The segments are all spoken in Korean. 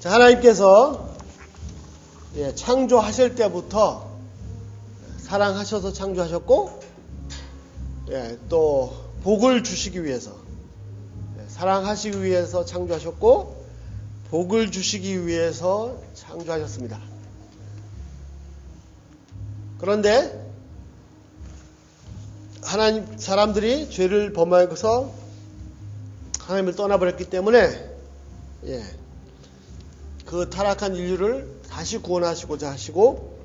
자, 하나님께서 창조하실 때부터 사랑하셔서 창조하셨고, 또 복을 주시기 위해서, 사랑하시기 위해서 창조하셨고, 복을 주시기 위해서 창조하셨습니다. 그런데 사람들이 죄를 범하여서 하나님을 떠나버렸기 때문에 그 타락한 인류를 다시 구원하시고자 하시고,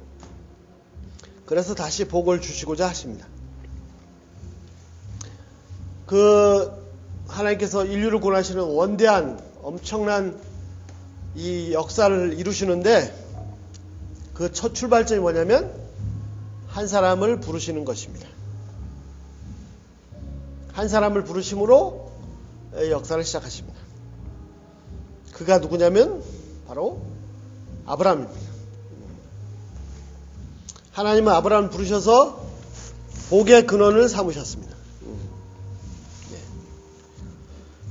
그래서 다시 복을 주시고자 하십니다. 하나님께서 인류를 구원하시는 원대한 엄청난 이 역사를 이루시는데, 그 첫 출발점이 뭐냐면 한 사람을 부르시는 것입니다. 한 사람을 부르심으로 역사를 시작하십니다. 그가 누구냐면 바로 아브라함입니다. 하나님은 아브라함을 부르셔서 복의 근원을 삼으셨습니다.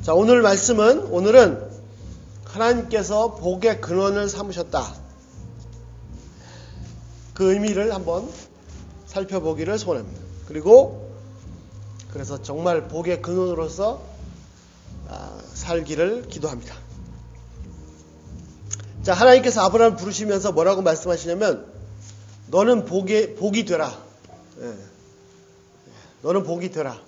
자, 오늘은 하나님께서 복의 근원을 삼으셨다, 그 의미를 한번 살펴보기를 소원합니다. 그래서 정말 복의 근원으로서 살기를 기도합니다. 자, 하나님께서 아브라함을 부르시면서 뭐라고 말씀하시냐면, 너는 복이 되라. 너는 복이 되라.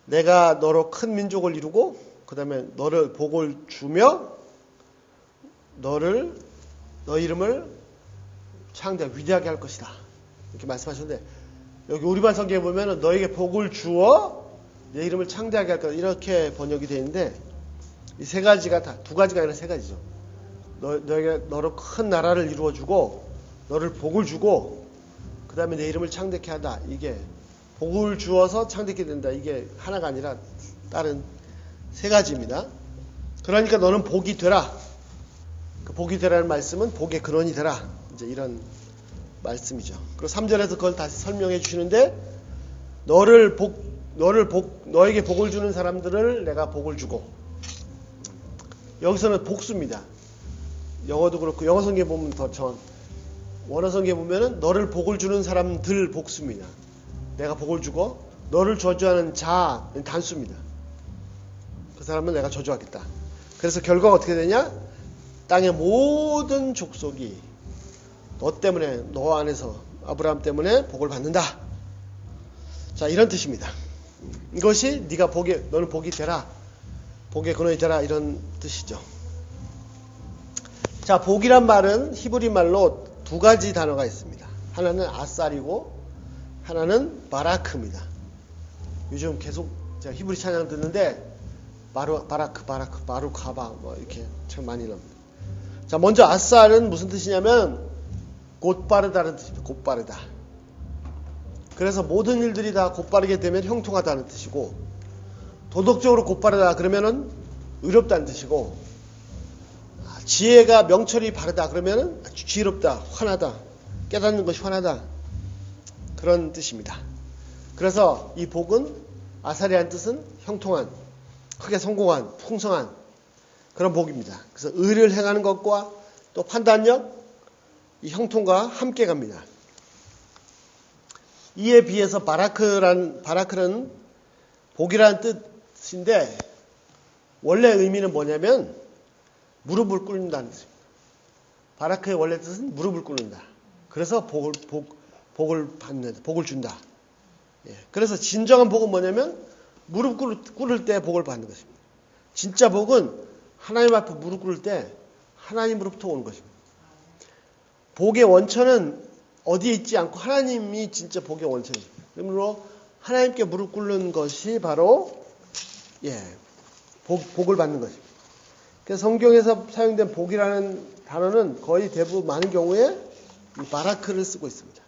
내가 너로 큰 민족을 이루고, 그 다음에 너를 복을 주며, 너 이름을 창대 위대하게 할 것이다, 이렇게 말씀하셨는데, 여기 우리반 성경에 보면 너에게 복을 주어 내 이름을 창대하게 할 거다, 이렇게 번역이 되어 있는데, 이 세 가지가 두 가지가 아니라 세 가지죠. 너에게 너로 큰 나라를 이루어주고, 너를 복을 주고, 그 다음에 내 이름을 창대케 하다. 이게 복을 주어서 창대케 된다, 이게 하나가 아니라 다른 세 가지입니다. 그러니까 너는 복이 되라. 그 복이 되라는 말씀은 복의 근원이 되라, 이제 이런 말씀이죠. 그리고 3절에서 그걸 다시 설명해 주시는데, 너에게 복을 주는 사람들을 내가 복을 주고, 여기서는 복수입니다. 영어도 그렇고, 영어 성경에 보면 더 원어 성경에 보면은 너를 복을 주는 사람들 복수입니다. 내가 복을 주고, 너를 저주하는 자 단수입니다. 그 사람은 내가 저주하겠다. 그래서 결과가 어떻게 되냐? 땅의 모든 족속이 너 때문에, 너 안에서 아브라함 때문에 복을 받는다. 자, 이런 뜻입니다. 이것이 너는 복이 되라, 복의 근원이 되라, 이런 뜻이죠. 자, 복이란 말은 히브리 말로 두 가지 단어가 있습니다. 하나는 아살이고 하나는 바라크입니다. 요즘 계속 제가 히브리 찬양 듣는데 바라크, 바루카바 이렇게 참 많이 나옵니다. 자, 먼저 아살은 무슨 뜻이냐면 곧바르다는 뜻입니다. 곧바르다. 그래서 모든 일들이 다 곧바르게 되면 형통하다는 뜻이고, 도덕적으로 곧바르다 그러면은 의롭다는 뜻이고, 지혜가 명철이 바르다 그러면은 지혜롭다, 환하다, 깨닫는 것이 환하다, 그런 뜻입니다. 그래서 이 복은, 아살이라는 뜻은 형통한, 크게 성공한, 풍성한 그런 복입니다. 그래서 의를 행하는 것과 또 판단력, 이 형통과 함께 갑니다. 이에 비해서 바라크는 복이라는 뜻인데, 원래 의미는 뭐냐면 무릎을 꿇는다는 뜻입니다. 바라크의 원래 뜻은 무릎을 꿇는다. 그래서 복을 받는다, 복을 준다. 그래서 진정한 복은 뭐냐면 무릎 꿇을 때 복을 받는 것입니다. 진짜 복은 하나님 앞에 무릎 꿇을 때 하나님으로부터 오는 것입니다. 복의 원천은 어디에 있지 않고 하나님이 진짜 복의 원천이죠. 그러므로 하나님께 무릎 꿇는 것이 바로 복을 받는 것입니다. 그래서 성경에서 사용된 복이라는 단어는 거의 대부분 많은 경우에 이 바라크를 쓰고 있습니다.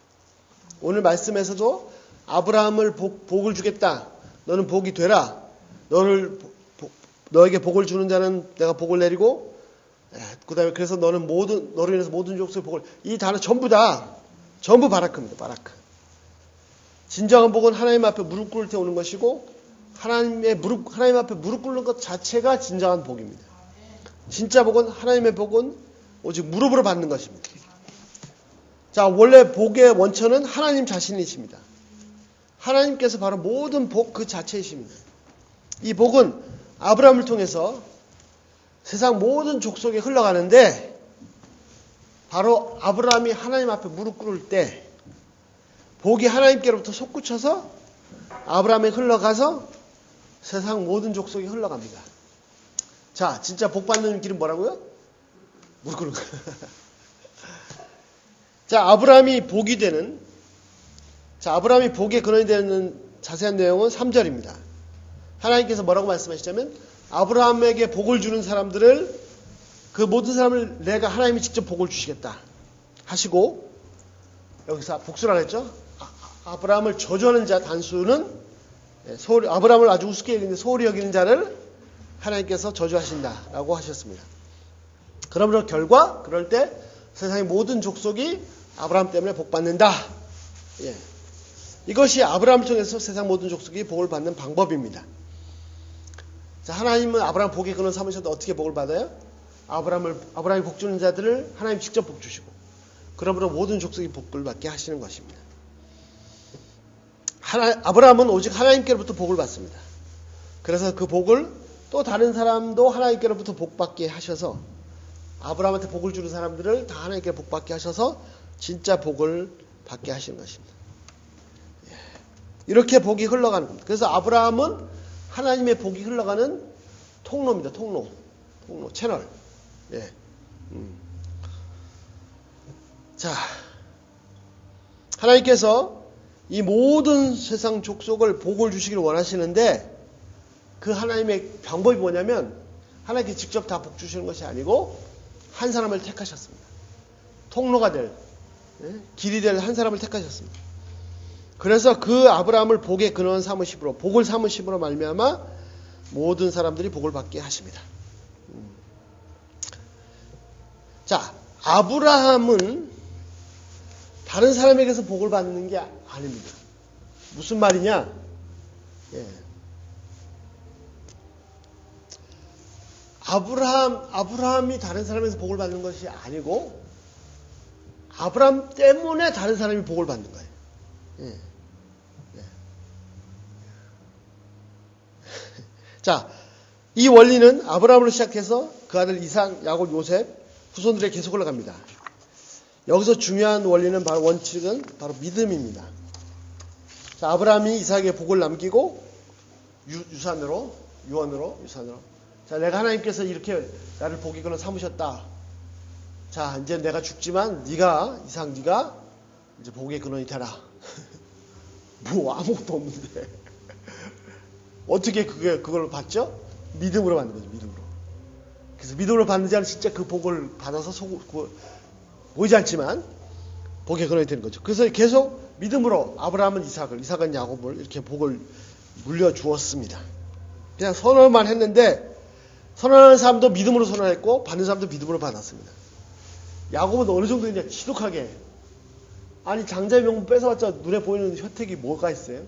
오늘 말씀에서도 아브라함을 복을 주겠다, 너는 복이 되라, 너에게 복을 주는 자는 내가 복을 내리고, 그 다음에 그래서 너로 인해서 모든 족속의 복을, 이 단어 전부 바라크입니다. 바라크. 진정한 복은 하나님 앞에 무릎 꿇을 때 오는 것이고, 하나님 앞에 무릎 꿇는 것 자체가 진정한 복입니다. 진짜 복은, 하나님의 복은 오직 무릎으로 받는 것입니다. 자, 원래 복의 원천은 하나님 자신이십니다. 하나님께서 바로 모든 복 그 자체이십니다. 이 복은 아브라함을 통해서 세상 모든 족속에 흘러가는데, 바로 아브라함이 하나님 앞에 무릎 꿇을 때 복이 하나님께로부터 솟구쳐서 아브라함에 흘러가서 세상 모든 족속에 흘러갑니다. 자, 진짜 복 받는 길은 뭐라고요? 무릎 꿇는 거예요. 자, 아브라함이 복이 되는, 아브라함이 복의 근원이 되는 자세한 내용은 3절입니다. 하나님께서 뭐라고 말씀하시자면, 아브라함에게 복을 주는 사람들을, 그 모든 사람을 내가 하나님이 직접 복을 주시겠다 하시고, 여기서 복수라고 했죠? 아브라함을 저주하는 자 단수는, 아브라함을 아주 우습게 여기는, 소홀히 여기는 자를 하나님께서 저주하신다라고 하셨습니다. 그러므로 결과, 그럴 때 세상의 모든 족속이 아브라함 때문에 복받는다. 예. 이것이 아브라함을 통해서 세상 모든 족속이 복을 받는 방법입니다. 자, 하나님은 아브라함 복의 근원 삼으셔도 어떻게 복을 받아요? 아브라함이 복 주는 자들을 하나님 직접 복 주시고, 그러므로 모든 족속이 복을 받게 하시는 것입니다. 아브라함은 오직 하나님께로부터 복을 받습니다. 그래서 그 복을 또 다른 사람도 하나님께로부터 복 받게 하셔서, 아브라함한테 복을 주는 사람들을 다 하나님께 복 받게 하셔서 진짜 복을 받게 하시는 것입니다. 이렇게 복이 흘러가는 겁니다. 그래서 아브라함은 하나님의 복이 흘러가는 통로입니다. 통로, 채널. 예. 자, 하나님께서 이 모든 세상 족속을 복을 주시기를 원하시는데, 그 하나님의 방법이 뭐냐면, 하나님께 직접 다 복 주시는 것이 아니고 한 사람을 택하셨습니다. 통로가 될, 길이 될 한 사람을 택하셨습니다. 그래서 그 아브라함을 복의 근원 삼으심으로, 복을 삼으심으로 말미암아 모든 사람들이 복을 받게 하십니다. 자, 아브라함은 다른 사람에게서 복을 받는 게 아닙니다. 무슨 말이냐? 예. 아브라함이 다른 사람에게서 복을 받는 것이 아니고, 아브라함 때문에 다른 사람이 복을 받는 거예요. 예. 자, 이 원리는 아브라함으로 시작해서 그 아들 이삭, 야곱, 요셉, 후손들에 계속 올라갑니다. 여기서 중요한 원리는 바로 원칙은 바로 믿음입니다. 자, 아브라함이 이삭에게 복을 남기고 유언으로. 자, 내가 하나님께서 이렇게 나를 복의 근원 삼으셨다. 자, 이제 내가 죽지만 이삭 네가 이제 복의 근원이 되라. 뭐 아무것도 없는데. 어떻게 그걸 받죠? 믿음으로 받는 거죠, 믿음으로. 그래서 믿음으로 받는 자는 진짜 그 복을 받아서 보이지 않지만 복의 근원이 되는 거죠. 그래서 계속 믿음으로 아브라함은 이삭은 야곱을 이렇게 복을 물려주었습니다. 그냥 선언만 했는데, 선언하는 사람도 믿음으로 선언했고 받는 사람도 믿음으로 받았습니다. 야곱은 어느 정도냐, 지독하게. 아니, 장자의 명분 뺏어봤자 눈에 보이는 혜택이 뭐가 있어요?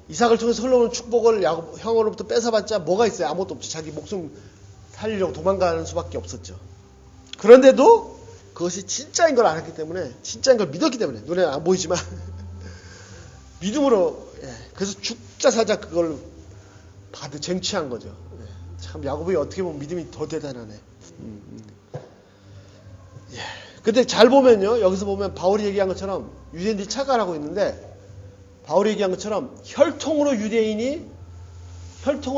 이삭을 통해서 흘러오는 축복을 야곱 형으로부터 뺏어봤자 뭐가 있어요? 아무것도 없죠. 자기 목숨 살리려고 도망가는 수밖에 없었죠. 그런데도 그것이 진짜인 걸 알았기 때문에, 진짜인 걸 믿었기 때문에, 눈에 안 보이지만 믿음으로, 그래서 죽자 사자 그걸 쟁취한 거죠. 참 야곱이 어떻게 보면 믿음이 더 대단하네. 근데 잘 보면요, 여기서 보면 바울이 얘기한 것처럼 유대인들이 착각하고 있는데, 바울이 얘기한 것처럼 혈통으로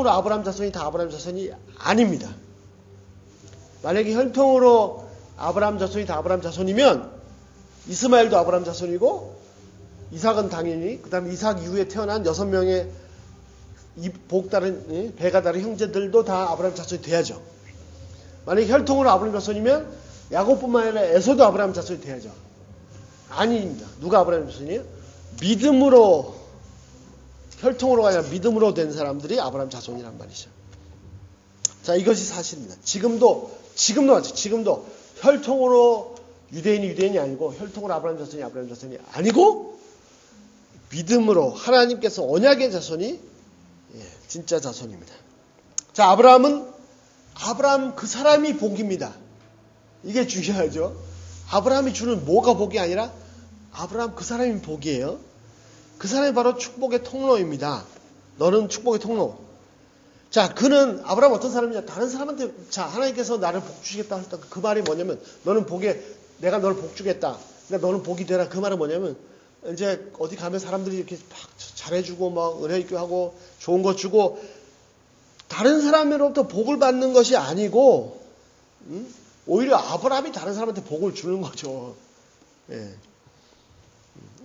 아브라함 자손이 다 아브라함 자손이 아닙니다. 만약에 혈통으로 아브라함 자손이 다 아브라함 자손이면 이스마엘도 아브라함 자손이고, 이삭은 당연히, 그 다음에 이삭 이후에 태어난 6명의 배가 다른 형제들도 다 아브라함 자손이 돼야죠. 만약에 혈통으로 아브라함 자손이면 야곱뿐만 아니라 에서도 아브라함 자손이 돼야죠. 아닙니다. 누가 아브라함 자손이에요? 믿음으로, 혈통으로가 아니라 믿음으로 된 사람들이 아브라함 자손이란 말이죠. 자, 이것이 사실입니다. 지금도 맞죠. 지금도 혈통으로 유대인이 아니고, 혈통으로 아브라함 자손이 아니고, 믿음으로 하나님께서 언약의 자손이 진짜 자손입니다. 자, 아브라함은 아브라함 그 사람이 복입니다. 이게 중요하죠. 아브라함이 주는 뭐가 복이 아니라 아브라함 그 사람이 복이에요. 그 사람이 바로 축복의 통로입니다. 너는 축복의 통로. 자, 그는 아브라함 어떤 사람이냐? 다른 사람한테 자 하나님께서 나를 복 주시겠다 했다. 그 말이 뭐냐면 너는 복에 내가 너를 복 주겠다. 그러니까 너는 복이 되라. 그 말은 뭐냐면 이제 어디 가면 사람들이 이렇게 막 잘해주고 막 은혜 있게 하고 좋은 거 주고 다른 사람으로부터 복을 받는 것이 아니고 오히려 아브라함이 다른 사람한테 복을 주는 거죠. 예.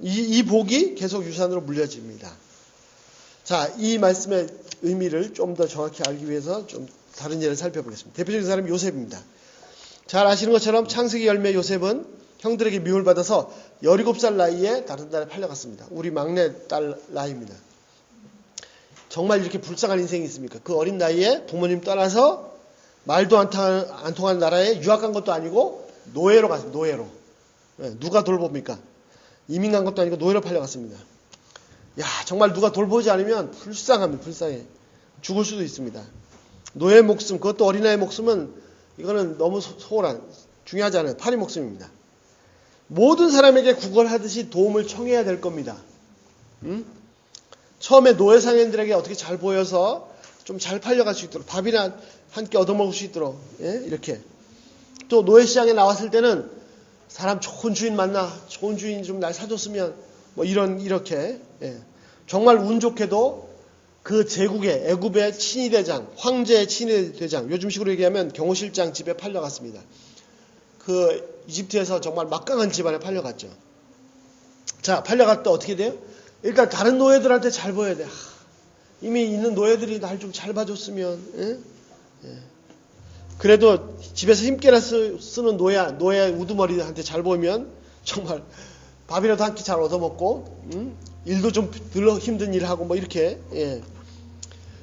이 복이 계속 유산으로 물려집니다. 자, 이 말씀의 의미를 좀 더 정확히 알기 위해서 좀 다른 예를 살펴보겠습니다. 대표적인 사람이 요셉입니다. 잘 아시는 것처럼 창세기 열매 요셉은 형들에게 미움을 받아서 17살 나이에 다른 나라에 팔려갔습니다. 우리 막내 딸 나이입니다. 정말 이렇게 불쌍한 인생이 있습니까? 그 어린 나이에 부모님 떠나서 말도 안 통하는 나라에 유학 간 것도 아니고 노예로 갔습니다. 노예로. 누가 돌봅니까? 이민 간 것도 아니고 노예로 팔려갔습니다. 야, 정말 누가 돌보지 않으면 불쌍합니다. 불쌍해. 죽을 수도 있습니다. 노예 목숨, 그것도 어린아이 목숨은 이거는 너무 소홀한, 중요하지 않아요. 파리 목숨입니다. 모든 사람에게 구걸하듯이 도움을 청해야 될 겁니다. 처음에 노예 상인들에게 어떻게 잘 보여서 좀 잘 팔려갈 수 있도록 밥이나 한 끼 얻어먹을 수 있도록 이렇게. 또 노예 시장에 나왔을 때는 사람 좋은 주인 만나 좋은 주인 좀 날 사줬으면 뭐 이렇게 정말 운 좋게도 그 제국의 애굽의 친위대장 황제의 친위대장 요즘식으로 얘기하면 경호실장 집에 팔려갔습니다. 그 이집트에서 정말 막강한 집안에 팔려갔죠. 자, 팔려갈 때 어떻게 돼요? 일단 다른 노예들한테 잘 보여야 돼. 이미 있는 노예들이 날 좀 잘 봐줬으면. 그래도 집에서 힘께나 쓰는 노예 우두머리한테 잘 보이면 정말 밥이라도 한 끼 잘 얻어먹고 일도 좀 덜 힘든 일을 하고 뭐 이렇게.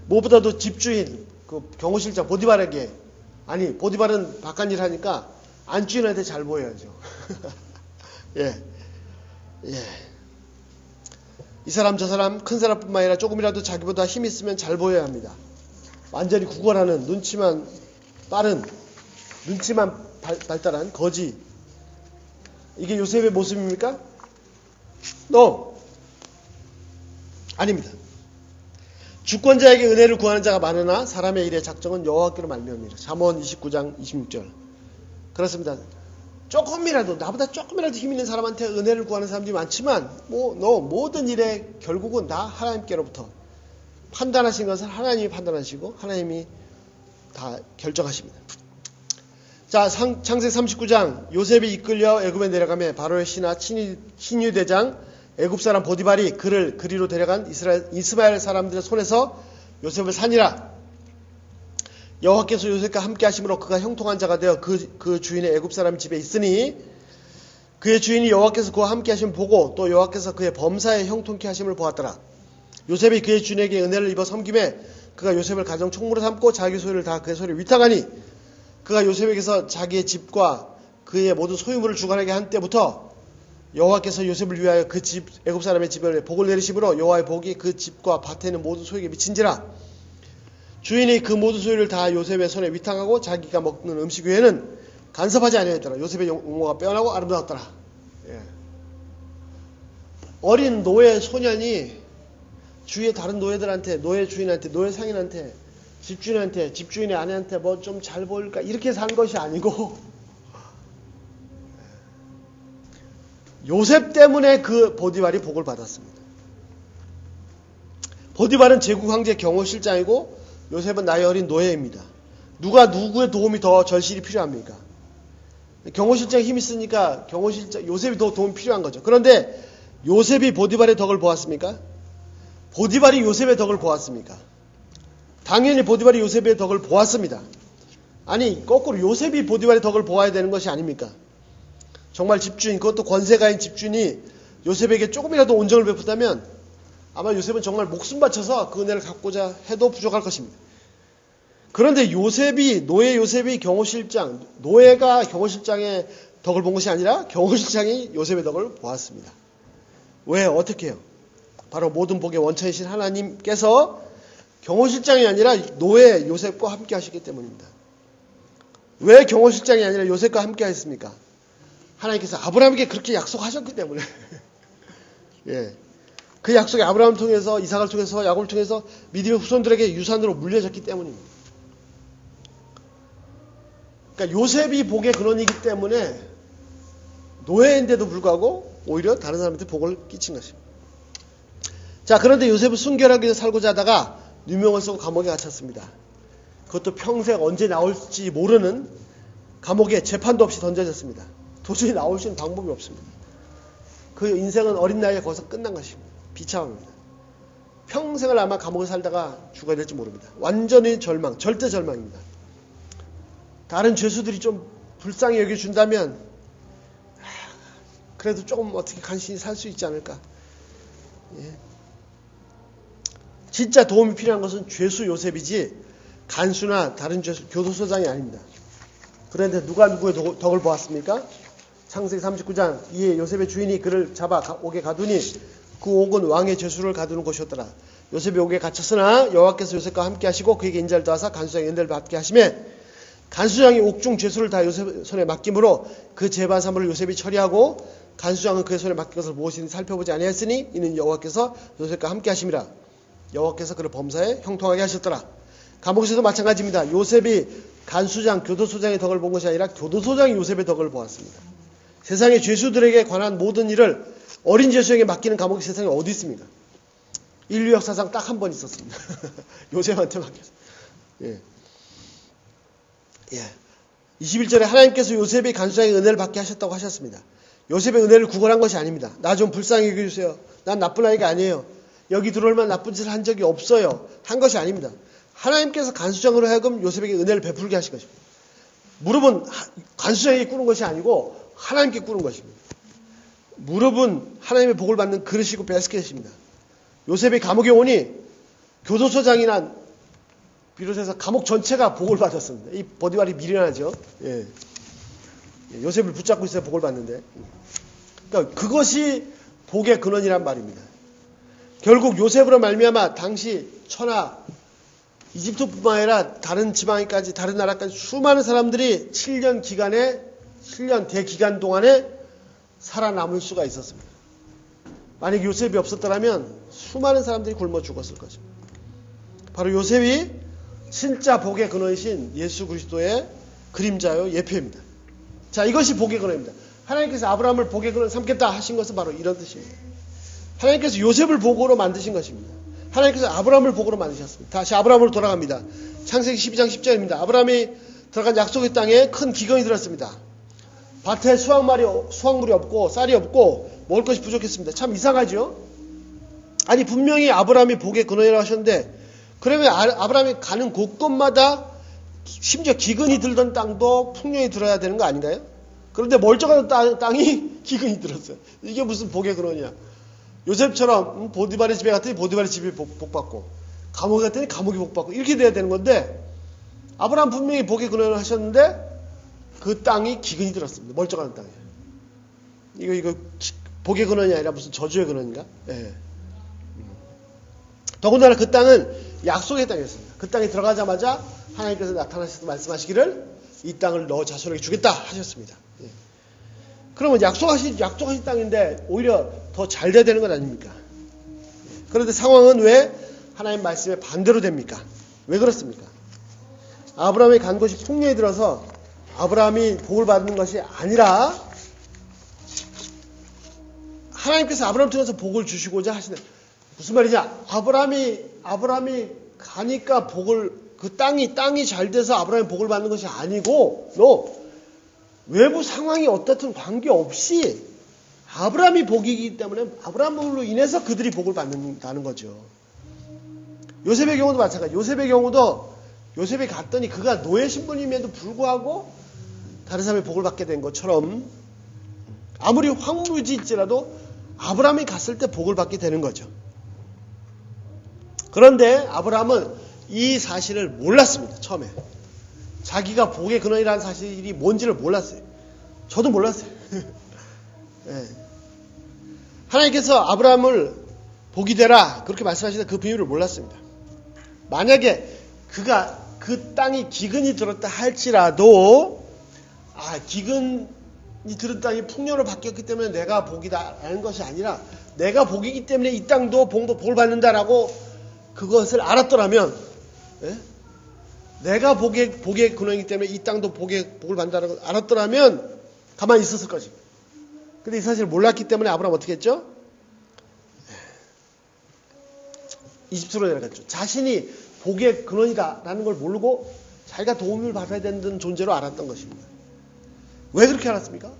무엇보다도 집주인 그 경호실장 보디발에게 아니 보디발은 바깥 일 하니까 안주인한테 잘 보여야죠. 이 사람 저 사람 큰 사람뿐만 아니라 조금이라도 자기보다 힘 있으면 잘 보여야 합니다. 완전히 구걸하는 눈치만 빠른 눈치만 발달한 거지. 이게 요셉의 모습입니까? No. 아닙니다. 주권자에게 은혜를 구하는 자가 많으나 사람의 일의 작정은 여호와께로 말미암니라. 잠언 29장 26절. 그렇습니다. 조금이라도 나보다 조금이라도 힘 있는 사람한테 은혜를 구하는 사람들이 많지만 모든 일의 결국은 다 하나님께로부터 판단하신 것은 하나님이 판단하시고 하나님이 다 결정하십니다. 자, 창세기 39장 요셉이 이끌려 애굽에 내려가며 바로의 신하 신유대장 애굽 사람 보디발이 그를 그리로 데려간 이스마엘 사람들의 손에서 요셉을 산이라. 여호와께서 요셉과 함께 하심으로 그가 형통한 자가 되어 그 주인의 애굽 사람 집에 있으니 그의 주인이 여호와께서 그와 함께 하심을 보고 또 여호와께서 그의 범사에 형통케 하심을 보았더라. 요셉이 그의 주인에게 은혜를 입어 섬김에 그가 요셉을 가정 총무로 삼고 자기 소유를 다 그의 소유를 위탁하니 그가 요셉에게서 자기의 집과 그의 모든 소유물을 주관하게 한 때부터 여호와께서 요셉을 위하여 그 집 애굽 사람의 집에 복을 내리심으로 여호와의 복이 그 집과 밭에 있는 모든 소유에 미친지라. 주인이 그 모든 소유를 다 요셉의 손에 위탁하고 자기가 먹는 음식 외에는 간섭하지 아니하였더라. 요셉의 용모가 빼어나고 아름다웠더라. 어린 노예 소년이 주위의 다른 노예들한테, 노예 주인한테, 노예 상인한테, 집주인한테, 집주인의 아내한테 뭐 좀 잘 보일까 이렇게 산 것이 아니고 요셉 때문에 그 보디발이 복을 받았습니다. 보디발은 제국 황제 경호실장이고 요셉은 나이 어린 노예입니다. 누가 누구의 도움이 더 절실히 필요합니까? 경호실장이 힘이 있으니까 요셉이 더 도움이 필요한 거죠. 그런데 요셉이 보디발의 덕을 보았습니까? 보디발이 요셉의 덕을 보았습니까? 당연히 보디발이 요셉의 덕을 보았습니다. 아니 거꾸로 요셉이 보디발의 덕을 보아야 되는 것이 아닙니까? 정말 집주인, 그것도 권세가인 집주인이 요셉에게 조금이라도 온정을 베푼다면 아마 요셉은 정말 목숨 바쳐서 그 은혜를 갚고자 해도 부족할 것입니다. 그런데 노예 요셉이 경호실장, 노예가 경호실장의 덕을 본 것이 아니라 경호실장이 요셉의 덕을 보았습니다. 왜? 어떻게 해요? 바로 모든 복의 원천이신 하나님께서 경호실장이 아니라 노예 요셉과 함께 하시기 때문입니다. 왜 경호실장이 아니라 요셉과 함께 하였습니까? 하나님께서 아브라함에게 그렇게 약속하셨기 때문에. 예. 그 약속이 아브라함을 통해서, 이삭을 통해서, 야곱을 통해서 믿음의 후손들에게 유산으로 물려졌기 때문입니다. 그러니까 요셉이 복의 근원이기 때문에 노예인데도 불구하고 오히려 다른 사람한테 복을 끼친 것입니다. 자, 그런데 요셉은 순결하게 살고자 하다가 누명을 쓰고 감옥에 갇혔습니다. 그것도 평생 언제 나올지 모르는 감옥에 재판도 없이 던져졌습니다. 도저히 나올 수 있는 방법이 없습니다. 그 인생은 어린 나이에 거기서 끝난 것입니다. 비참합니다. 평생을 아마 감옥에 살다가 죽어야 될지 모릅니다. 완전히 절망, 절대 절망입니다. 다른 죄수들이 좀 불쌍히 여겨준다면 그래도 조금 어떻게 간신히 살 수 있지 않을까. 예. 진짜 도움이 필요한 것은 죄수 요셉이지 간수나 다른 죄수, 교도소장이 아닙니다. 그런데 누가 누구의 덕을 보았습니까? 창세기 39장 이에 요셉의 주인이 그를 잡아 옥에 가두니 그 옥은 왕의 죄수를 가두는 곳이었더라. 요셉이 옥에 갇혔으나 여호와께서 요셉과 함께 하시고 그에게 인자를 더하사 간수장의 은혜를 받게 하시매 간수장이 옥중 죄수를 다 요셉 손에 맡김으로 그 재반 사물을 요셉이 처리하고 간수장은 그의 손에 맡긴 것을 무엇이든지 살펴보지 아니하였으니 이는 여호와께서 요셉과 함께 하심이라. 여호와께서 그를 범사에 형통하게 하셨더라. 감옥에서도 마찬가지입니다. 요셉이 간수장, 교도소장의 덕을 본 것이 아니라 교도소장이 요셉의 덕을 보았습니다. 세상의 죄수들에게 관한 모든 일을 어린 죄수에게 맡기는 감옥이 세상에 어디 있습니까? 인류 역사상 딱 한 번 있었습니다. 요셉한테 맡겼어요. 예. 예. 21절에 하나님께서 요셉이 간수장의 은혜를 받게 하셨다고 하셨습니다. 요셉의 은혜를 구걸한 것이 아닙니다. 나 좀 불쌍히 여겨주세요. 난 나쁜 아이가 아니에요. 여기 들어올 만 나쁜 짓을 한 적이 없어요. 한 것이 아닙니다. 하나님께서 간수장으로 하여금 요셉에게 은혜를 베풀게 하신 것입니다. 무릎은 간수장에게 꿇은 것이 아니고 하나님께 꿇은 것입니다. 무릎은 하나님의 복을 받는 그릇이고 베스켓입니다. 요셉이 감옥에 오니 교도소장이나 비롯해서 감옥 전체가 복을 받았습니다. 이 보디발이 미련하죠. 예. 요셉을 붙잡고 있어야 복을 받는데. 그러니까 그것이 복의 근원이란 말입니다. 결국 요셉으로 말미암아 당시 천하 이집트뿐만 아니라 다른 지방에까지 다른 나라까지 수많은 사람들이 7년 대기간 동안에 살아남을 수가 있었습니다. 만약 요셉이 없었더라면 수많은 사람들이 굶어 죽었을 것입니다. 바로 요셉이 진짜 복의 근원이신 예수 그리스도의 그림자요 예표입니다. 자, 이것이 복의 근원입니다. 하나님께서 아브라함을 복의 근원 삼겠다 하신 것은 바로 이런 뜻입니다. 하나님께서 요셉을 복으로 만드신 것입니다. 하나님께서 아브라함을 복으로 만드셨습니다. 다시 아브라함으로 돌아갑니다. 창세기 12장 10절입니다. 아브라함이 들어간 약속의 땅에 큰 기근이 들었습니다. 밭에 수확물이 없고 쌀이 없고 먹을 것이 부족했습니다. 참 이상하죠? 아니 분명히 아브라함이 복의 근원이라고 하셨는데 그러면 아브라함이 가는 곳곳마다 심지어 기근이 들던 땅도 풍년이 들어야 되는 거 아닌가요? 그런데 멀쩡한 땅이 기근이 들었어요. 이게 무슨 복의 근원이야. 요셉처럼 보디발의 집에 갔더니 보디발의 집이 복받고 감옥에 갔더니 감옥이 복받고 이렇게 돼야 되는 건데 아브라함 분명히 복의 근원을 하셨는데 그 땅이 기근이 들었습니다. 멀쩡한 땅에. 이거 복의 근원이 아니라 무슨 저주의 근원인가? 예. 더군다나 그 땅은 약속의 땅이었습니다. 그 땅에 들어가자마자 하나님께서 나타나셔서 말씀하시기를 이 땅을 너 자손에게 주겠다 하셨습니다. 예. 그러면 약속하신 땅인데 오히려 더 잘 돼야 되는 건 아닙니까? 그런데 상황은 왜 하나님 말씀에 반대로 됩니까? 왜 그렇습니까? 아브라함이 간 곳이 풍년이 들어서 아브라함이 복을 받는 것이 아니라 하나님께서 아브라함 통해서 복을 주시고자 하시는 무슨 말이냐? 아브라함이 가니까 그 땅이 잘 돼서 아브라함이 복을 받는 것이 아니고 외부 상황이 어떻든 관계없이 아브라함이 복이기 때문에 아브라함으로 인해서 그들이 복을 받는다는 거죠. 요셉의 경우도 마찬가지예요. 요셉의 경우도 요셉이 갔더니 그가 노예 신분임에도 불구하고 다른 사람이 복을 받게 된 것처럼 아무리 황무지일지라도 아브라함이 갔을 때 복을 받게 되는 거죠. 그런데 아브라함은 이 사실을 몰랐습니다. 처음에. 자기가 복의 근원이라는 사실이 뭔지를 몰랐어요. 저도 몰랐어요. 네. 하나님께서 아브라함을 복이 되라 그렇게 말씀하시는데 그 비밀을 몰랐습니다. 만약에 그가 그 땅이 기근이 들었다 할지라도 기근이 들은 땅이 풍년으로 바뀌었기 때문에 내가 복이다라는 것이 아니라 내가 복이기 때문에 이 땅도 복을 받는다라고 그것을 알았더라면, 예? 내가 복의 근원이기 때문에 이 땅도 복을 받는다라고 알았더라면 가만히 있었을 거지. 근데 이 사실을 몰랐기 때문에 아브라함 어떻게 했죠? 20수로 내려갔죠. 자신이 복의 근원이다라는 걸 모르고 자기가 도움을 받아야 되는 존재로 알았던 것입니다. 왜 그렇게 알았습니까?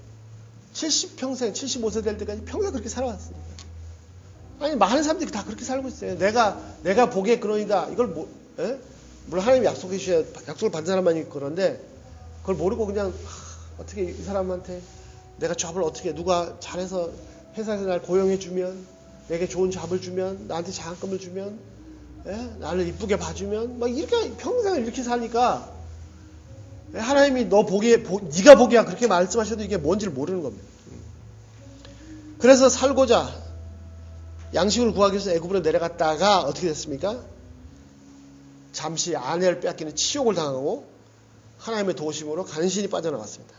70평생, 75세 될 때까지 평생 그렇게 살아왔습니다. 아니, 많은 사람들이 다 그렇게 살고 있어요. 내가 복의 근원이다. 이걸 물론 하나님이 약속을 받은 사람만이 그런데 그걸 모르고 그냥 어떻게 이 사람한테 내가 잡을 어떻게 누가 잘해서 회사에서 날 고용해주면 내게 좋은 잡을 주면 나한테 장학금을 주면 나를 이쁘게 봐주면 막 이렇게 평생을 이렇게 사니까 하나님이 네가 복이야 그렇게 말씀하셔도 이게 뭔지를 모르는 겁니다. 그래서 살고자 양식을 구하기 위해서 애굽으로 내려갔다가 어떻게 됐습니까? 잠시 아내를 빼앗기는 치욕을 당하고 하나님의 도우심으로 간신히 빠져나갔습니다.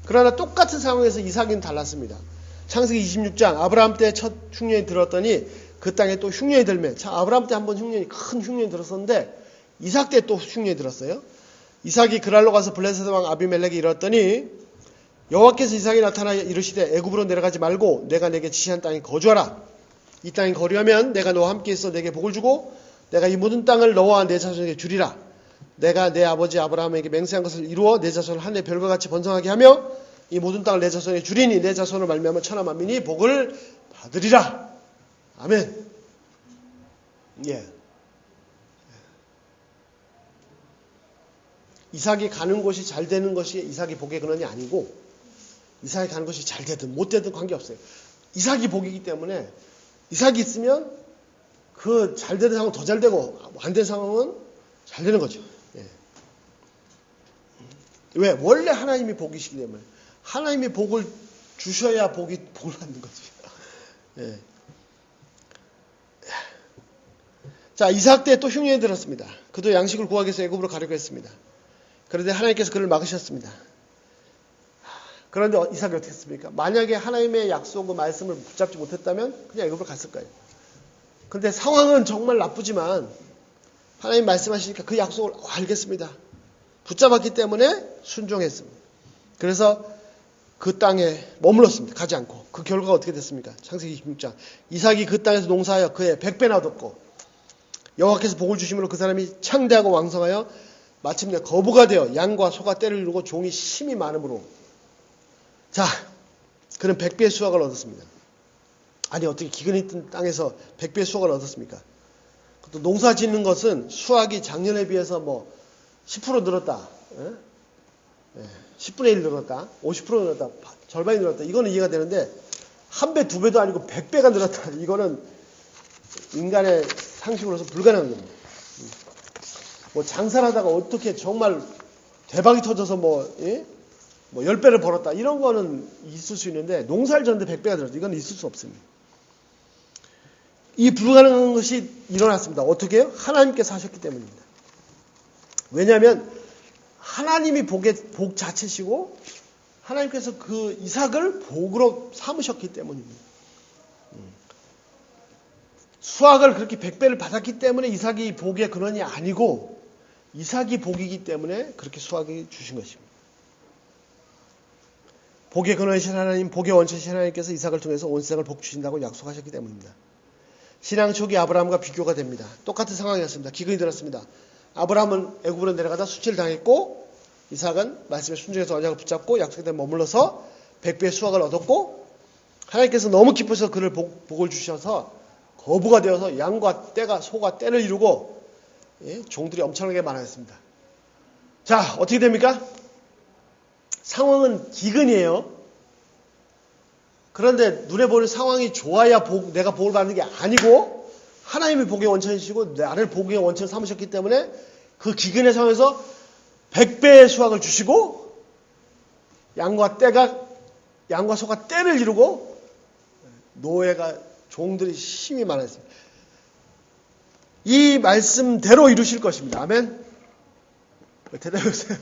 그러나 똑같은 상황에서 이삭은 달랐습니다. 창세기 26장 아브라함 때 첫 흉년이 들었더니 그 땅에 또 흉년이 들매. 아브라함 때 한번 큰 흉년이 들었었는데 이삭 때 또 흉년이 들었어요. 이삭이 그랄로 가서 블레셋 왕 아비멜렉에 이르렀더니 여호와께서 이삭이 나타나 이르시되 애굽으로 내려가지 말고 내가 내게 지시한 땅에 거주하라. 이 땅에 거류하면 내가 너와 함께 있어 내게 복을 주고 내가 이 모든 땅을 너와 내 자손에게 주리라. 내가 내 아버지 아브라함에게 맹세한 것을 이루어 내 자손을 하늘의 별과 같이 번성하게 하며 이 모든 땅을 내 자손에게 주리니 내 자손을 말미암아 천하 만민이 복을 받으리라. 아멘. 예. 이삭이 가는 곳이 잘 되는 것이 이삭이 복의 근원이 아니고 이삭이 가는 것이 잘 되든 못 되든 관계없어요. 이삭이 복이기 때문에 이삭이 있으면 그 잘 되는 상황은 더 잘 되고 안 되는 상황은 잘 되는 거죠. 예. 왜? 원래 하나님이 복이시기 때문에 하나님이 복을 주셔야 복을 받는 거지. 예. 자, 이삭 때 또 흉년이 들었습니다. 그도 양식을 구하기 위해서 애굽으로 가려고 했습니다. 그런데 하나님께서 그를 막으셨습니다. 그런데 이삭이 어떻게 했습니까? 만약에 하나님의 약속과 말씀을 붙잡지 못했다면 그냥 애굽으로 갔을 거예요. 그런데 상황은 정말 나쁘지만 하나님 말씀하시니까 그 약속을 알겠습니다. 붙잡았기 때문에 순종했습니다. 그래서 그 땅에 머물렀습니다. 가지 않고. 그 결과가 어떻게 됐습니까? 창세기 26장. 이삭이 그 땅에서 농사하여 그의 100배나 얻었고 여호와께서 복을 주심으로 그 사람이 창대하고 왕성하여 마침내 거부가 되어 양과 소가 떼를 이루고 종이 심이 많으므로 자, 그는 100배의 수확을 얻었습니다. 아니 어떻게 기근이 뜬 땅에서 100배의 수확을 얻었습니까? 또 농사 짓는 것은 수확이 작년에 비해서 10% 늘었다. 10분의 1 늘었다. 50% 늘었다. 절반이 늘었다. 이거는 이해가 되는데 한 배, 두 배도 아니고 100배가 늘었다. 이거는 인간의 상식으로서 불가능한 겁니다. 장사를 하다가 어떻게 정말 대박이 터져서 10배를 벌었다. 이런 거는 있을 수 있는데 농사를 졌는데 100배가 늘었다. 이건 있을 수 없습니다. 이 불가능한 것이 일어났습니다. 어떻게 해요? 하나님께서 하셨기 때문입니다. 왜냐하면 하나님이 복 자체시고 하나님께서 그 이삭을 복으로 삼으셨기 때문입니다. 수확을 그렇게 100배를 받았기 때문에 이삭이 복의 근원이 아니고 이삭이 복이기 때문에 그렇게 수확이 주신 것입니다. 복의 근원이신 하나님, 복의 원천이신 하나님께서 이삭을 통해서 온 세상을 복 주신다고 약속하셨기 때문입니다. 신앙 초기 아브라함과 비교가 됩니다. 똑같은 상황이었습니다. 기근이 들었습니다. 아브라함은 애굽으로 내려가다 수치를 당했고 이삭은 말씀에 순종해서 언약을 붙잡고 약속에 머물러서 100배의 수확을 얻었고 하나님께서 너무 기쁘셔서 그를 복을 주셔서 거부가 되어서 양과 소가 떼를 이루고 종들이 엄청나게 많아졌습니다. 자, 어떻게 됩니까? 상황은 기근이에요. 그런데 눈에 보이는 상황이 좋아야 내가 복을 받는 게 아니고 하나님이 복의 원천이시고 나를 복의 원천을 삼으셨기 때문에 그 기근의 상황에서 100배의 수확을 주시고 양과 소가 떼를 이루고 노예가 종들이 힘이 많았습니다. 이 말씀대로 이루실 것입니다. 아멘? 대답해보세요.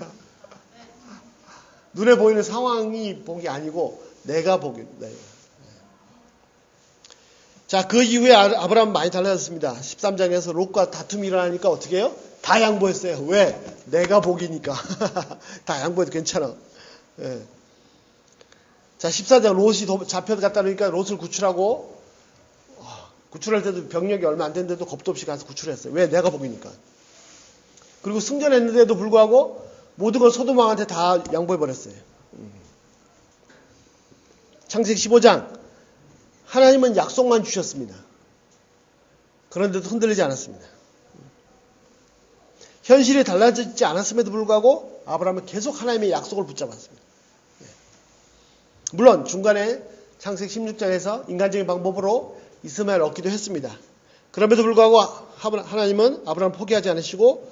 눈에 보이는 상황이 복이 아니고 내가 복입니다. 자, 그 이후에 아브라함은 많이 달라졌습니다. 13장에서 롯과 다툼이 일어나니까 어떻게 해요? 다 양보했어요. 왜? 내가 복이니까. 다 양보해도 괜찮아. 예. 자, 14장 롯이 잡혀갔다 그러니까 롯을 구출하고, 구출할 때도 병력이 얼마 안 됐는데도 겁도 없이 가서 구출했어요. 왜? 내가 복이니까. 그리고 승전했는데도 불구하고 모든 걸 소돔 왕한테 다 양보해버렸어요. 창세기 15장. 하나님은 약속만 주셨습니다. 그런데도 흔들리지 않았습니다. 현실이 달라지지 않았음에도 불구하고 아브라함은 계속 하나님의 약속을 붙잡았습니다. 물론 중간에 창세기 16장에서 인간적인 방법으로 이스마엘 얻기도 했습니다. 그럼에도 불구하고 하나님은 아브라함을 포기하지 않으시고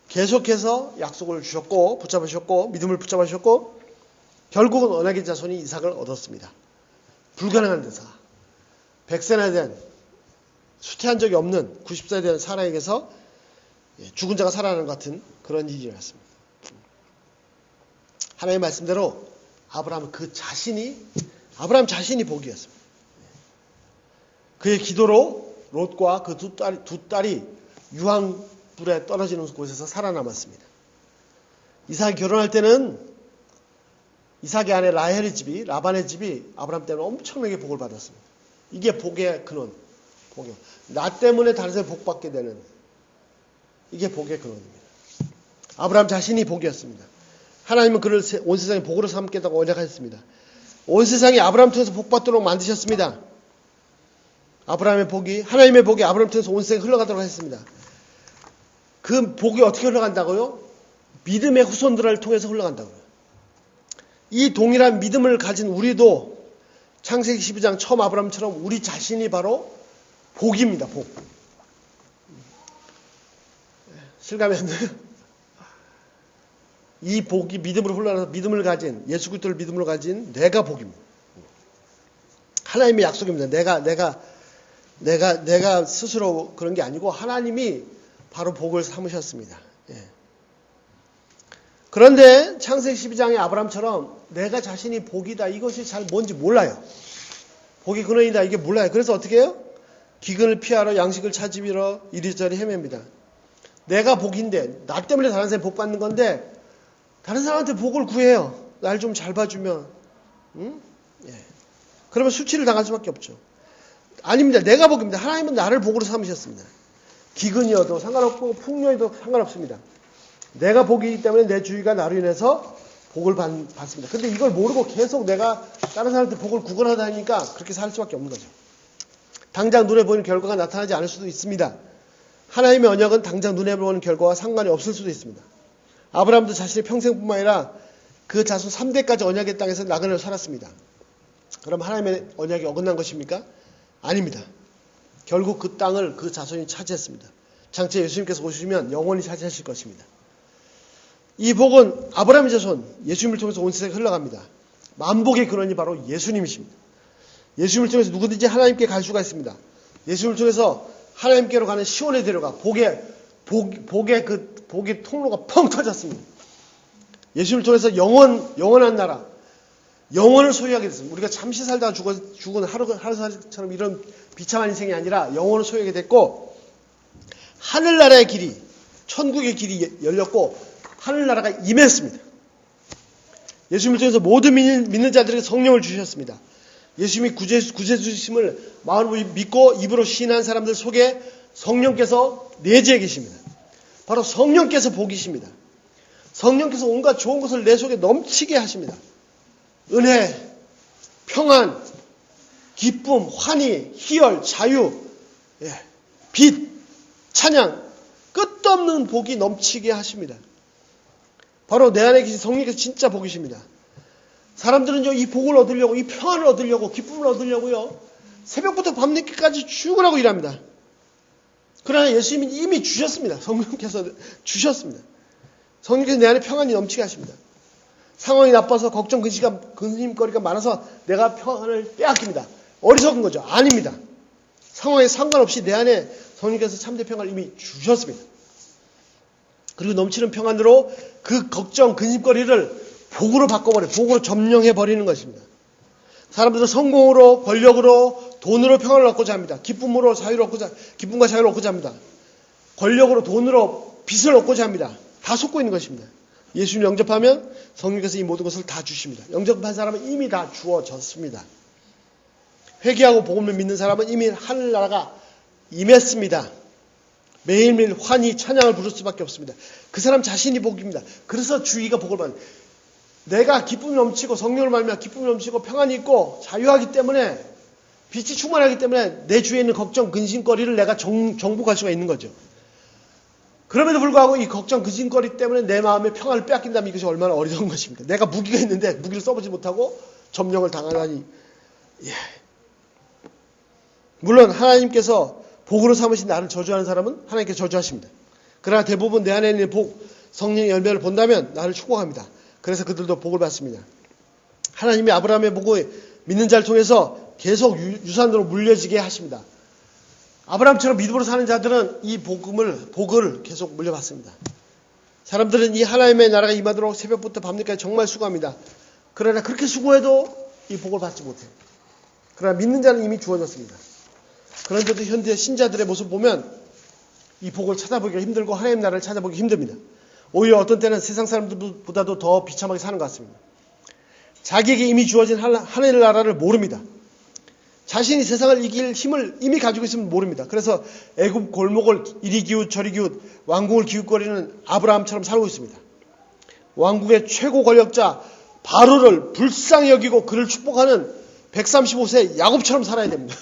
계속해서 약속을 주셨고 붙잡으셨고 믿음을 붙잡으셨고 결국은 언약의 자손이 이삭을 얻었습니다. 불가능한 데서 100세나 된 수태한 적이 없는 90세에 된 사라에게서 죽은 자가 살아나는 것 같은 그런 일이 일어났습니다. 하나님의 말씀대로 아브라함 자신이 복이었습니다. 그의 기도로 롯과 그 두 딸이 유황불에 떨어지는 곳에서 살아남았습니다. 이삭이 결혼할 때는 이삭의 아내 라헬의 집이 라반의 집이 아브라함 때문에 엄청나게 복을 받았습니다. 이게 복의 근원. 나 때문에 다른 사람이 복 받게 되는 이게 복의 근원입니다. 아브라함 자신이 복이었습니다. 하나님은 그를 온 세상의 복으로 삼겠다고 언약하셨습니다. 온 세상이 아브라함 통해서 복 받도록 만드셨습니다. 하나님의 복이 아브라함 통해서 온 세상에 흘러가도록 하셨습니다. 그 복이 어떻게 흘러간다고요? 믿음의 후손들을 통해서 흘러간다고요. 이 동일한 믿음을 가진 우리도 창세기 12장 처음 아브라함처럼 우리 자신이 바로 복입니다. 복. 실감이 안 나요? 이 복이 믿음으로 흘러나서 믿음을 가진 예수 그리스도를 믿음으로 가진 내가 복입니다. 하나님의 약속입니다. 내가 스스로 그런 게 아니고 하나님이 바로 복을 삼으셨습니다. 예. 그런데 창세기 12장의 아브라함처럼 내가 자신이 복이다. 이것이 잘 뭔지 몰라요. 복이 근원이다. 이게 몰라요. 그래서 어떻게 해요? 기근을 피하러 양식을 찾으러 이리저리 헤맵니다. 내가 복인데 나 때문에 다른 사람이 복 받는 건데 다른 사람한테 복을 구해요. 날 좀 잘 봐주면. 응? 예. 그러면 수치를 당할 수밖에 없죠. 아닙니다. 내가 복입니다. 하나님은 나를 복으로 삼으셨습니다. 기근이어도 상관없고 풍요에도 상관없습니다. 내가 복이기 때문에 내 주위가 나로 인해서 복을 받습니다. 근데 이걸 모르고 계속 내가 다른 사람한테 복을 구걸하다 하니까 그렇게 살 수밖에 없는 거죠. 당장 눈에 보이는 결과가 나타나지 않을 수도 있습니다. 하나님의 언약은 당장 눈에 보이는 결과와 상관이 없을 수도 있습니다. 아브라함도 자신의 평생뿐만 아니라 그 자손 3대까지 언약의 땅에서 나그네로 살았습니다. 그럼 하나님의 언약이 어긋난 것입니까? 아닙니다. 결국 그 땅을 그 자손이 차지했습니다. 장차 예수님께서 오시면 영원히 차지하실 것입니다. 이 복은 아브라함의 자손, 예수님을 통해서 온 세상에 흘러갑니다. 만복의 근원이 바로 예수님이십니다. 예수님을 통해서 누구든지 하나님께 갈 수가 있습니다. 예수님을 통해서 하나님께로 가는 시온에 데려가 복의 통로가 펑 터졌습니다. 예수님을 통해서 영원한 나라, 영원을 소유하게 됐습니다. 우리가 잠시 살다가 죽은 하루살이처럼 이런 비참한 인생이 아니라 영원을 소유하게 됐고, 하늘나라의 길이, 천국의 길이 열렸고 하늘나라가 임했습니다. 예수님을 통해서 모든 믿는 자들에게 성령을 주셨습니다. 예수님이 구세주심을 마음으로 믿고 입으로 시인한 사람들 속에 성령께서 내재해 계십니다. 바로 성령께서 복이십니다. 성령께서 온갖 좋은 것을 내 속에 넘치게 하십니다. 은혜, 평안, 기쁨, 환희, 희열, 자유, 빛, 찬양, 끝없는 복이 넘치게 하십니다. 바로 내 안에 계신 성령께서 진짜 복이십니다. 사람들은요, 이 복을 얻으려고, 이 평안을 얻으려고, 기쁨을 얻으려고요, 새벽부터 밤늦게까지 출근하고 일합니다. 그러나 예수님이 이미 주셨습니다. 성령께서 주셨습니다. 성령께서 내 안에 평안이 넘치게 하십니다. 상황이 나빠서 걱정, 근심거리가 많아서 내가 평안을 빼앗깁니다. 어리석은 거죠. 아닙니다. 상황에 상관없이 내 안에 성령께서 참된 평안을 이미 주셨습니다. 그리고 넘치는 평안으로 그 걱정, 근심거리를 복으로 바꿔버려, 복으로 점령해버리는 것입니다. 사람들은 성공으로, 권력으로, 돈으로 평안을 얻고자 합니다. 기쁨과 자유를 얻고자 합니다. 권력으로, 돈으로, 빚을 얻고자 합니다. 다 속고 있는 것입니다. 예수님 영접하면 성령께서 이 모든 것을 다 주십니다. 영접한 사람은 이미 다 주어졌습니다. 회개하고 복음을 믿는 사람은 이미 하늘나라가 임했습니다. 매일매일 환히 찬양을 부를 수밖에 없습니다. 그 사람 자신이 복입니다. 그래서 주의가 복을 받는, 내가 기쁨이 넘치고 성령을 말미암아 기쁨이 넘치고 평안이 있고 자유하기 때문에, 빛이 충만하기 때문에 내 주위에 있는 걱정, 근심거리를 내가 정복할 수가 있는 거죠. 그럼에도 불구하고 이 걱정, 근심거리 때문에 내 마음의 평안을 빼앗긴다면 이것이 얼마나 어리석은 것입니까? 내가 무기가 있는데 무기를 써보지 못하고 점령을 당하다니. 예. 물론 하나님께서 복으로 삼으신 나를 저주하는 사람은 하나님께서 저주하십니다. 그러나 대부분 내 안에 있는 복, 성령의 열매를 본다면 나를 축복합니다. 그래서 그들도 복을 받습니다. 하나님이 아브라함의 복을 믿는 자를 통해서 계속 유산으로 물려지게 하십니다. 아브라함처럼 믿음으로 사는 자들은 이 복을 계속 물려받습니다. 사람들은 이 하나님의 나라가 임하도록 새벽부터 밤늦게까지 정말 수고합니다. 그러나 그렇게 수고해도 이 복을 받지 못해요. 그러나 믿는 자는 이미 주어졌습니다. 그런데도 현대 신자들의 모습을 보면 이 복을 찾아보기가 힘들고 하나님 나라를 찾아보기 힘듭니다. 오히려 어떤 때는 세상 사람들보다도 더 비참하게 사는 것 같습니다. 자기에게 이미 주어진 하나님 나라를 모릅니다. 자신이 세상을 이길 힘을 이미 가지고 있으면 모릅니다. 그래서 애굽 골목을 이리 기웃 저리 기웃 왕국을 기웃거리는 아브라함처럼 살고 있습니다. 왕국의 최고 권력자 바로를 불쌍히 여기고 그를 축복하는 135세 야곱처럼 살아야 됩니다.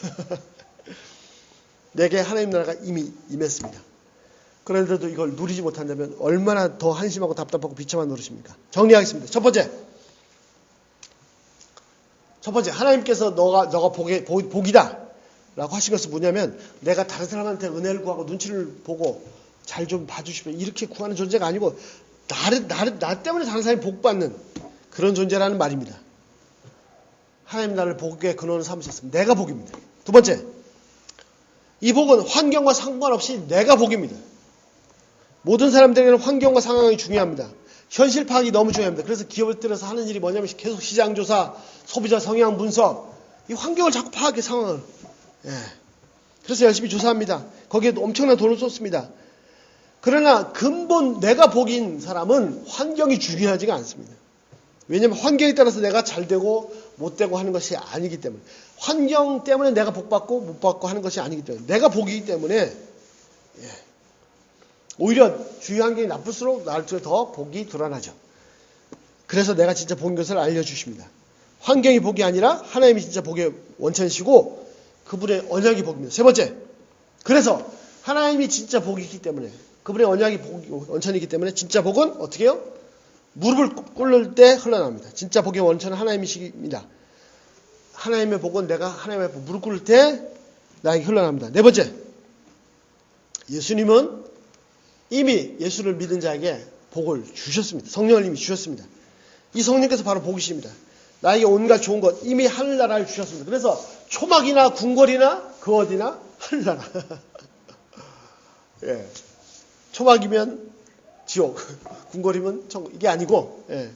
내게 하나님 나라가 이미 임했습니다. 그런데도 이걸 누리지 못한다면 얼마나 더 한심하고 답답하고 비참한 노릇입니까? 정리하겠습니다. 첫 번째, 하나님께서 너가 복이다 라고 하신 것은 뭐냐면, 내가 다른 사람한테 은혜를 구하고 눈치를 보고 잘 좀 봐주시면 이렇게 구하는 존재가 아니고 나 때문에 다른 사람이 복 받는 그런 존재라는 말입니다. 하나님 나를 복의 근원을 삼으셨습니다. 내가 복입니다. 두 번째, 이 복은 환경과 상관없이 내가 복입니다. 모든 사람들에게는 환경과 상황이 중요합니다. 현실 파악이 너무 중요합니다. 그래서 기업들에서 하는 일이 뭐냐면 계속 시장 조사, 소비자 성향 분석, 이 환경을 자꾸 파악해, 상황을. 예. 그래서 열심히 조사합니다. 거기에 엄청난 돈을 쏟습니다. 그러나 근본 내가 복인 사람은 환경이 중요하지가 않습니다. 왜냐하면 환경에 따라서 내가 잘 되고 못 되고 하는 것이 아니기 때문에, 환경 때문에 내가 복 받고 못 받고 하는 것이 아니기 때문에, 내가 복이기 때문에, 예. 오히려 주위 환경이 나쁠수록 나를 통해 더 복이 드러나죠. 그래서 내가 진짜 복인 것을 알려주십니다. 환경이 복이 아니라 하나님이 진짜 복의 원천이시고 그분의 언약이 복입니다. 세 번째, 그래서 하나님이 진짜 복이기 때문에, 그분의 언약이 원천이기 때문에 진짜 복은 어떻게 해요? 무릎을 꿇을 때 흘러납니다. 진짜 복의 원천은 하나님이십니다. 하나님의 복은 내가 하나님의 복, 무릎 꿇을 때 나에게 흘러납니다. 네 번째, 예수님은 이미 예수를 믿은 자에게 복을 주셨습니다. 성령을 이미 주셨습니다. 이 성령께서 바로 복이십니다. 나에게 온갖 좋은 것, 이미 하늘나라를 주셨습니다. 그래서 초막이나 궁궐이나 그 어디나 하늘나라. 예. 초막이면 지옥, 궁궐이면 천국. 이게 아니고, 예.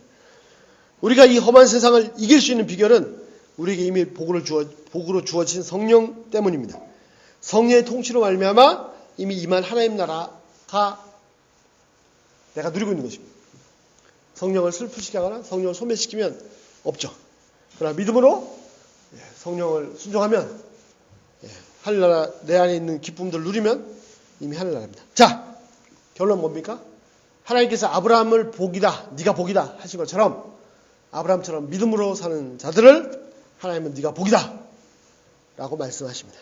우리가 이 험한 세상을 이길 수 있는 비결은 우리에게 이미 복으로 주어진 성령 때문입니다. 성령의 통치로 말미암아 이미 임한 하나님 나라가 내가 누리고 있는 것입니다. 성령을 슬프시게 하거나 성령을 소멸시키면 없죠. 그러나 믿음으로 성령을 순종하면 하늘나라, 내 안에 있는 기쁨들을 누리면 이미 하늘나라입니다. 자, 결론 뭡니까? 하나님께서 아브라함을 복이다, 네가 복이다 하신 것처럼 아브라함처럼 믿음으로 사는 자들을 하나님은 네가 복이다 라고 말씀하십니다.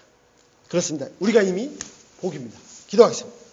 그렇습니다. 우리가 이미 복입니다. 기도하겠습니다.